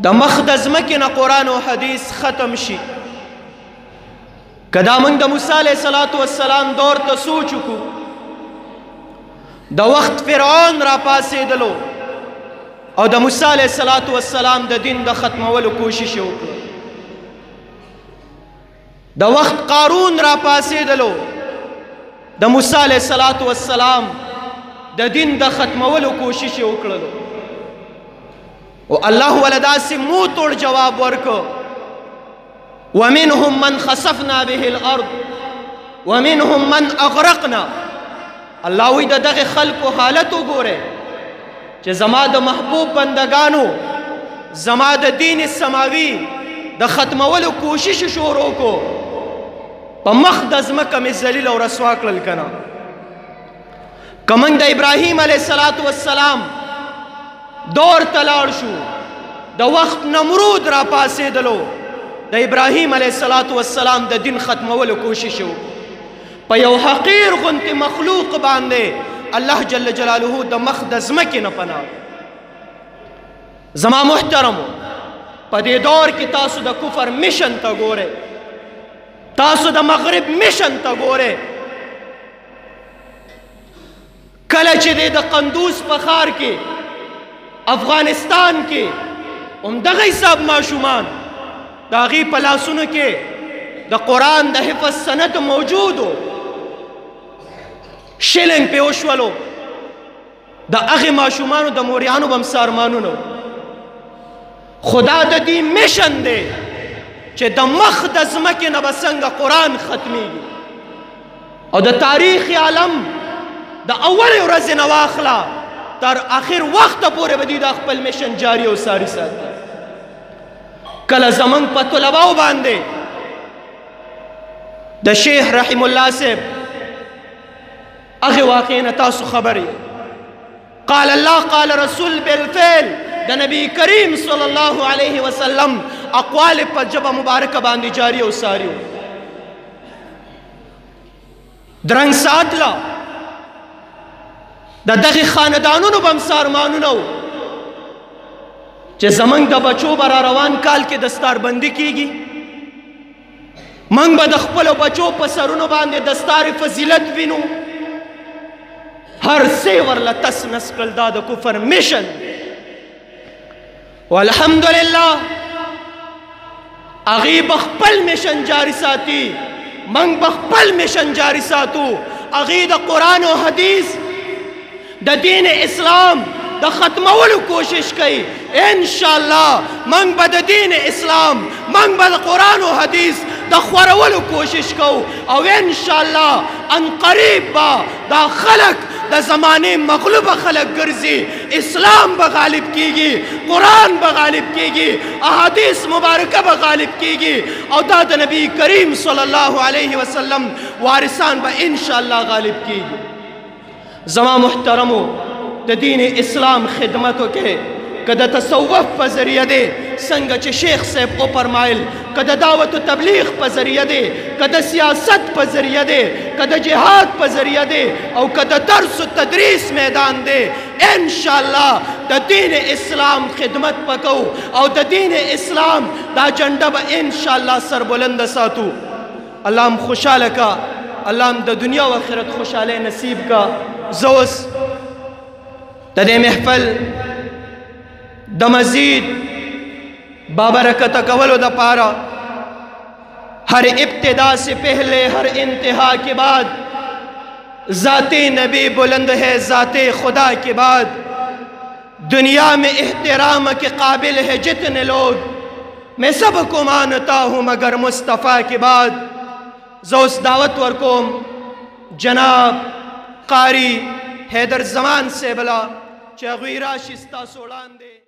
د مخ د ځمکې نه قرآن او حدیث ختم شي. که دا موږ د موسی علیه السلام دور ته سوچ وکړو، د وخت فرعون را پاڅېدلو او د موسی علیه السلام د دین د ختمولو کوشش یې وکړو. د وخت قارون را پاڅېدلو د موسی علیه السلام د دین د ختمولو کوشش یې وکړلو، او الله ول داسې موتوړ جواب ورکړ: ومنهم من خسفنا به الارض ومنهم من اغرقنا. الله وی د دغه خلکو حالت وګوره چې زما د محبوب بندگانو زما د دین سماوي د ختمولو کوشش شروع کو، په مخ د ځمکه مې ذلیل او رسوا کړل. کنه که موږ د ابراهیم علیه السلام دور ته لاړ شو، د وخت نمرود را پاڅېدلو د ابراهیم علیه السلام د دین ختمولو کوشش وکړو. په یو حقیر غوندې مخلوق باندې الله جل جلاله د مخ د ځمکې نه پناه. زما محترمو، په دې دور کې تاسو د کفر میشن ته ګورئ، تاسو د مغرب میشن ته ګورئ. کله چې د قندوز په ښار کې افغانستان کې همدغه حساب ماشومان د هغې په لاسونو کې د قرآن د حفظ سند موجود و، شلنګ پې وشولو، د هغې ماشومانو د موریانو به هم سارمانونه. خدا د دې میشن دی چې د مخ د ځمکې نه به څنګه قرآن ختمیږي، او د تاریخ عالم د اولې ورځې نه واخله تر آخر وخته پورې به دوی دا خپل میشن جاری او ساری ساتي. کله زمونږ په طلباو باندې د شیخ رحم الله صاحب هغې واقعې نه تاسو خبر یې، قال الله قال رسول بالفعل د نبی کریم صلی الله علیه وسلم اقوال په ژبه مبارکه باندې جاری او ساری. درنګ ساتله د دغې خاندانونو به هم سارمانونه و چې زمونږ د بچو به را روان کال کې دستاربندي کیږي، موږ به د خپلو بچو په سرونو باندې دستار فضیلت وینو. هر څه ورله تس نس کړل، دا د کفر میشن. والحمدلله هغې به خپل میشن جاری ساتي، موږ به خپل میشن جاری ساتو. هغې د قرآن او حدیث د دین اسلام د ختمولو کوشش کوي. انشاءالله موږ به د دین اسلام، موږ به د قرآن او حدیث د خورولو کوشش کوو، او انشاءالله ان قریب به دا خلک د زمانې مغلوبه خلک ګرځي، اسلام به غالب کیږي، قرآن به غالب کیږي، احادیث مبارکه به غالب کیږي، او دا د نبی کریم صلی الله علیه وسلم وارثان به انشاءالله غالب کیږي. زما محترمو، د دین اسلام خدمت وکړئ، که د تصوف په ذریعه دی څنګه چې شیخ صاحب وفرمایل، که د دعوت و تبلیغ په ذریعه دی، که د سیاست په ذریعه دی، که د جهاد په ذریعه دی، او که د درس و تدریس میدان دی، انشاءالله د دین اسلام خدمت پکو، او د دین اسلام دا جنډه به انشاءالله سربلند ساتو. الله هم خوشحاله کا، الله هم د دنیا و آخرت خوشحالی نصیب کا. زه اوس د دې محفل د مزید بابرکته کولو دپاره ہر ابتدا سے پہلے ہر انتہا کے بعد ذات نبی بلند ہے ذات خدا کے بعد دنیا میں احترام کے قابل ہے جتنے لوگ میں سب کو مانتا ہوں مگر مصطفیٰ کے بعد. زوس دعوت ورکوم جناب قاری حیدر زمان سے بلا چاغوی راشی ستاسو وړاندې